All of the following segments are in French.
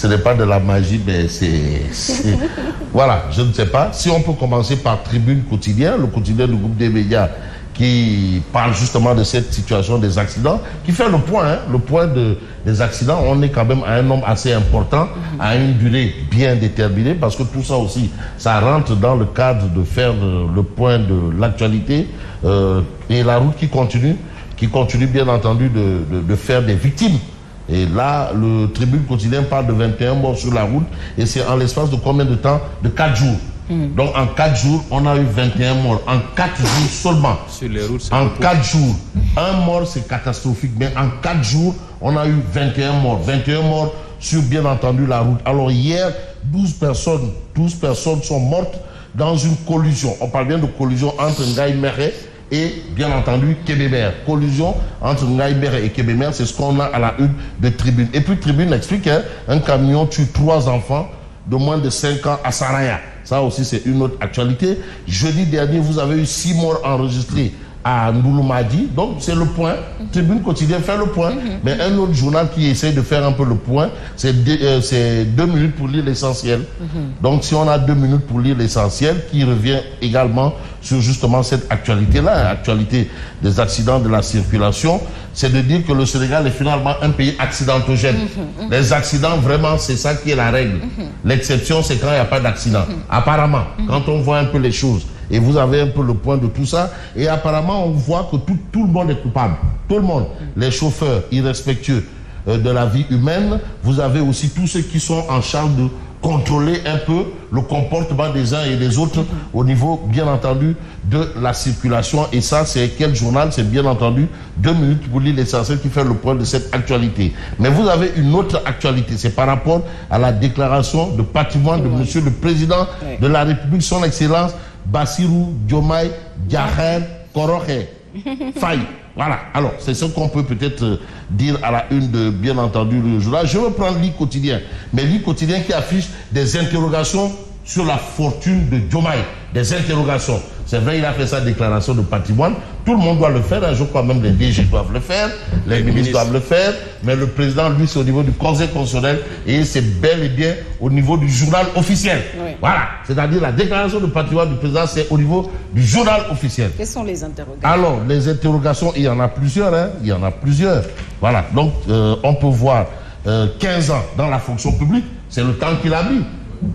ce n'est pas de la magie, mais c'est... Voilà, je ne sais pas. Si on peut commencer par Tribune Quotidien, le quotidien du groupe des médias qui parle justement de cette situation des accidents, qui fait le point des accidents. On est quand même à un nombre assez important, à une durée bien déterminée, parce que tout ça aussi, ça rentre dans le cadre de faire le point de l'actualité et la route qui continue bien entendu de faire des victimes. Et là, le Tribune Quotidien parle de 21 morts sur la route, et c'est en l'espace de combien de temps? De 4 jours. Donc en 4 jours, on a eu 21 morts. En 4 jours seulement. Sur les routes, en 4 jours. Un mort, c'est catastrophique. Mais en 4 jours, on a eu 21 morts. 21 morts sur, bien entendu, la route. Alors hier, 12 personnes sont mortes dans une collision. On parle bien de collision entre Ngaï Méré et, bien entendu, Kébémer. Collision entre Ngaï Méré et Kébémer, c'est ce qu'on a à la une de Tribune. Et puis Tribune explique qu'un camion tue 3 enfants de moins de 5 ans à Saraya. Ça aussi, c'est une autre actualité. Jeudi dernier, vous avez eu 6 morts enregistrés à Ndouloumadi. Donc, c'est le point. Tribune Quotidien fait le point. Mais un autre journal qui essaie de faire un peu le point, c'est 2 minutes pour lire l'essentiel. Donc, si on a 2 minutes pour lire l'essentiel, qui revient également sur justement cette actualité-là, l'actualité des accidents de la circulation, c'est de dire que le Sénégal est finalement un pays accidentogène. Les accidents, vraiment, c'est ça qui est la règle. L'exception, c'est quand il n'y a pas d'accident. Apparemment, quand on voit un peu les choses, et vous avez un peu le point de tout ça, et apparemment, on voit que tout le monde est coupable. Tout le monde. Les chauffeurs irrespectueux de la vie humaine, vous avez aussi tous ceux qui sont en charge de contrôler un peu le comportement des uns et des autres au niveau, bien entendu, de la circulation. Et ça, c'est quel journal? C'est bien entendu 2 minutes pour lire l'essentiel qui fait le point de cette actualité. Mais vous avez une autre actualité, c'est par rapport à la déclaration de patrimoine de Monsieur le Président de la République, son Excellence Bassirou Diomaye Diakhar Faye. Faye. Voilà. Alors, c'est ce qu'on peut peut-être dire à la une de, bien entendu, le journal. Je veux prendre l'I Quotidien. Mais l'I Quotidien qui affiche des interrogations sur la fortune de Diomaye. Des interrogations. C'est vrai, il a fait sa déclaration de patrimoine. Tout le monde doit le faire. Je crois même les DG doivent le faire. Les ministres doivent le faire. Mais le président, lui, c'est au niveau du Conseil constitutionnel. Et c'est bel et bien au niveau du journal officiel. Oui. Voilà. C'est-à-dire la déclaration de patrimoine du président, c'est au niveau du journal officiel. Quelles sont les interrogations? Alors, les interrogations, il y en a plusieurs. Il y en a plusieurs. Voilà. Donc, on peut voir 15 ans dans la fonction publique. C'est le temps qu'il a mis.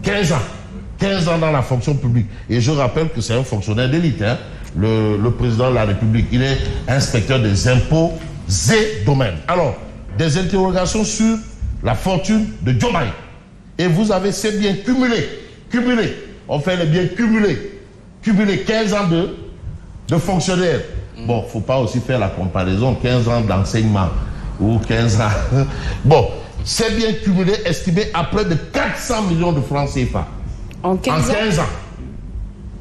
15 ans. 15 ans dans la fonction publique. Et je rappelle que c'est un fonctionnaire d'élite, le président de la République. Il est inspecteur des impôts et domaines. Alors, des interrogations sur la fortune de Diomaye. Et vous avez ces biens cumulés. On fait les biens cumulés 15 ans de fonctionnaire. Bon, il ne faut pas aussi faire la comparaison, 15 ans d'enseignement ou 15 ans. Bon, ces biens cumulés estimés à près de 400 millions de francs CFA. En 15 ans.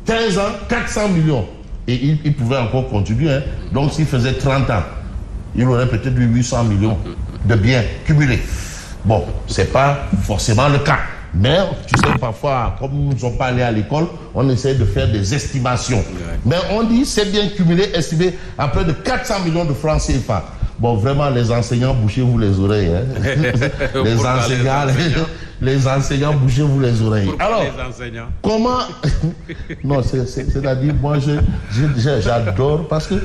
15 ans, 400 millions. Et il pouvait encore continuer. Donc s'il faisait 30 ans, il aurait peut-être eu 800 millions de biens cumulés. Bon, ce n'est pas forcément le cas. Mais tu sais, parfois, comme nous ne sommes pas allés à l'école, on essaie de faire des estimations. Mais on dit c'est bien cumulé, estimé à près de 400 millions de francs CFA. Bon, vraiment, les enseignants, bouchez-vous les oreilles. Les enseignants, bouchez-vous les oreilles. Pourquoi alors, les enseignants? Comment... Non, c'est-à-dire, moi, j'adore, parce que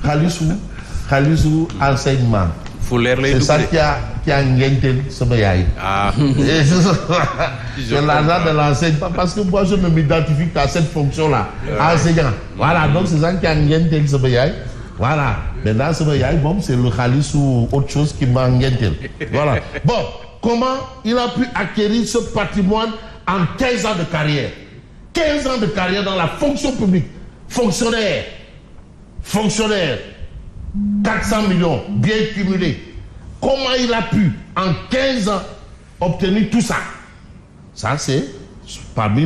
Khalisou enseignement. C'est ça qui a ngénté ce bail. C'est l'argent de l'enseignement, parce que moi, je ne m'identifie qu'à cette fonction-là, enseignant. Voilà, donc c'est ça qui a ngénté ce bail. Voilà. Maintenant, ce bail, bon, c'est le Khalis ou autre chose qui m'a ngénté. Voilà. Bon. Comment il a pu acquérir ce patrimoine en 15 ans de carrière? 15 ans de carrière dans la fonction publique. Fonctionnaire. 400 millions, bien cumulés. Comment il a pu, en 15 ans, obtenir tout ça? Ça, c'est parmi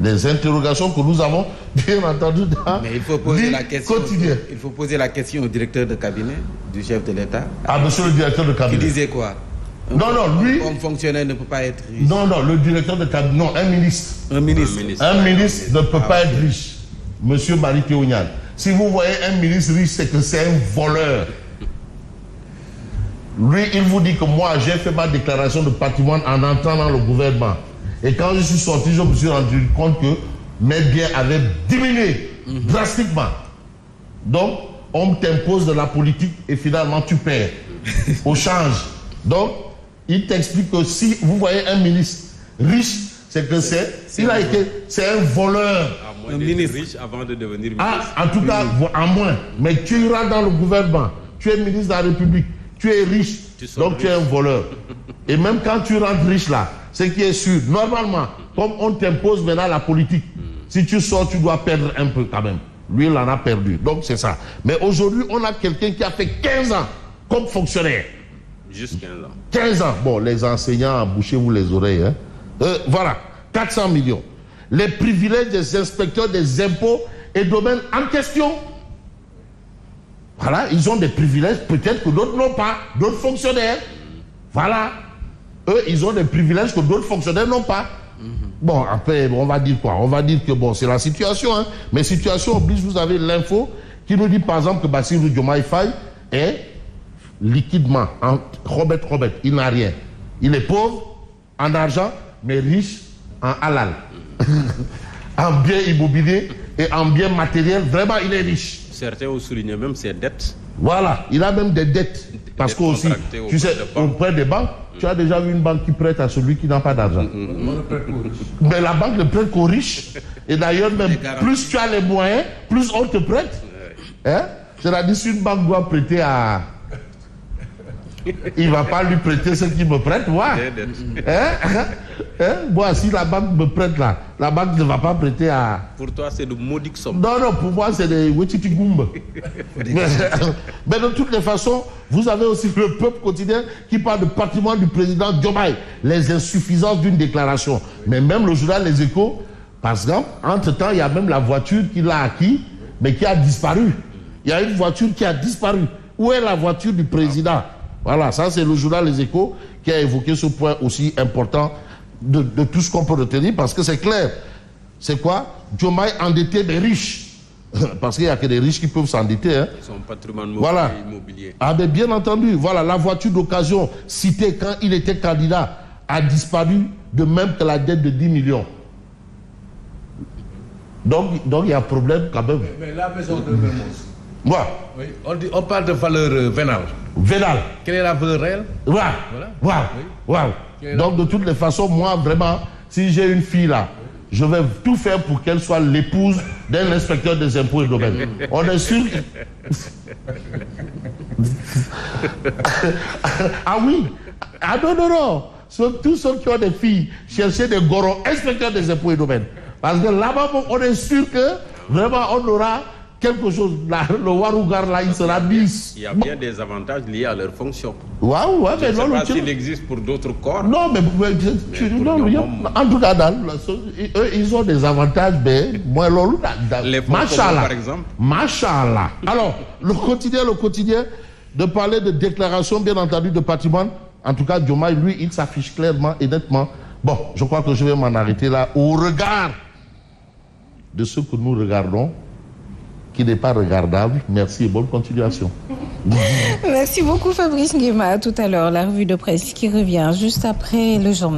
les interrogations que nous avons, bien entendu, dans Mais il faut poser la question. Quotidien. Il faut poser la question au directeur de cabinet du chef de l'État. Ah, monsieur le directeur de cabinet. Qui disait quoi? Non, lui... Un fonctionnaire ne peut pas être riche. Non, le directeur de cabinet, non, un ministre. Un ministre Ne peut pas être riche. Monsieur Marie Théonian. Si vous voyez un ministre riche, c'est que c'est un voleur. Lui, il vous dit que moi, j'ai fait ma déclaration de patrimoine en entrant dans le gouvernement. Et quand je suis sorti, je me suis rendu compte que mes biens avaient diminué drastiquement. Donc, on t'impose de la politique et finalement tu perds au change. Donc, il t'explique que si vous voyez un ministre riche, c'est que c'est un voleur. Un ministre riche avant de devenir ministre. Ah, en tout cas, à moins. Mais tu iras dans le gouvernement, tu es ministre de la République, tu es riche, donc tu es un voleur. Et même quand tu rentres riche là, ce qui est sûr, normalement, comme on t'impose maintenant la politique, si tu sors, tu dois perdre un peu quand même. Lui, il en a perdu. Donc, c'est ça. Mais aujourd'hui, on a quelqu'un qui a fait 15 ans comme fonctionnaire. Juste 15 ans. 15 ans. Bon, les enseignants, bouchez-vous les oreilles. Hein. Voilà, 400 millions. Les privilèges des inspecteurs des impôts et domaines en question. Voilà, ils ont des privilèges, peut-être que d'autres n'ont pas. D'autres fonctionnaires. Voilà. Eux, ils ont des privilèges que d'autres fonctionnaires n'ont pas. Bon, après, on va dire quoi? On va dire que bon, c'est la situation, hein. Mais situation oblige, vous avez l'info qui nous dit par exemple que Bassirou Diomaye Faye est liquidement, Robert, il n'a rien. Il est pauvre en argent, mais riche en halal. En biens immobiliers et en biens matériels, vraiment, il est riche. Certains ont souligné même ses dettes. Voilà, il a même des dettes. Parce que aussi, tu sais, auprès des banques, tu as déjà vu une banque qui prête à celui qui n'a pas d'argent. Mais la banque ne prête qu'aux riches. Et d'ailleurs, même plus tu as les moyens, plus on te prête. Hein? C'est-à-dire, si une banque doit prêter à... Il ne va pas lui prêter ce qu'il me prête, moi. Moi, si la banque me prête là, la banque ne va pas prêter à... Pour toi, c'est de maudiques sommes. Non, pour moi, c'est des Wetitigoumba. Mais de toutes les façons, vous avez aussi le peuple quotidien qui parle de patrimoine du président Diomaye, les insuffisances d'une déclaration. Mais même le journal Les Échos, par exemple, entre-temps, il y a même la voiture qu'il a acquis, mais qui a disparu. Il y a une voiture qui a disparu. Où est la voiture du président? Voilà, ça c'est le journal Les Échos qui a évoqué ce point aussi important de tout ce qu'on peut retenir, parce que c'est clair. C'est quoi? Diomaye endetté des riches. Parce qu'il n'y a que des riches qui peuvent s'endetter. Hein. Son patrimoine immobilier. Ah mais bien entendu, voilà, la voiture d'occasion citée quand il était candidat a disparu, de même que la dette de 10 millions. Donc il y a problème quand même. Mais la maison de Mermoz. Voilà. Oui, on parle de valeur vénale. Vénale. Quelle est la valeur réelle? Voilà. Donc de toutes les façons, moi vraiment, si j'ai une fille là, je vais tout faire pour qu'elle soit l'épouse d'un inspecteur des impôts et domaines. On est sûr que... Ah oui. Ah non. Tous ceux qui ont des filles, cherchez des gorons, inspecteurs des impôts et domaines. Parce que là-bas, on est sûr que vraiment on aura quelque chose. Là, le Warougar là, il sera 10. Il y a bien des avantages liés à leur fonction. Waouh, je ne sais pas s'il existe pour d'autres corps. Non, mais en tout cas, eux, ils ont des avantages, mais moi, les fonds communs, par exemple. Machallah. Alors, le quotidien, de parler de déclaration, bien entendu, de patrimoine. En tout cas, Diomaye, lui, il s'affiche clairement et nettement. Bon, je crois que je vais m'en arrêter là, au regard de ce que nous regardons, qui n'est pas regardable. Merci et bonne continuation. Merci beaucoup Fabrice Nguema. À tout à l'heure, la revue de presse qui revient juste après le journal.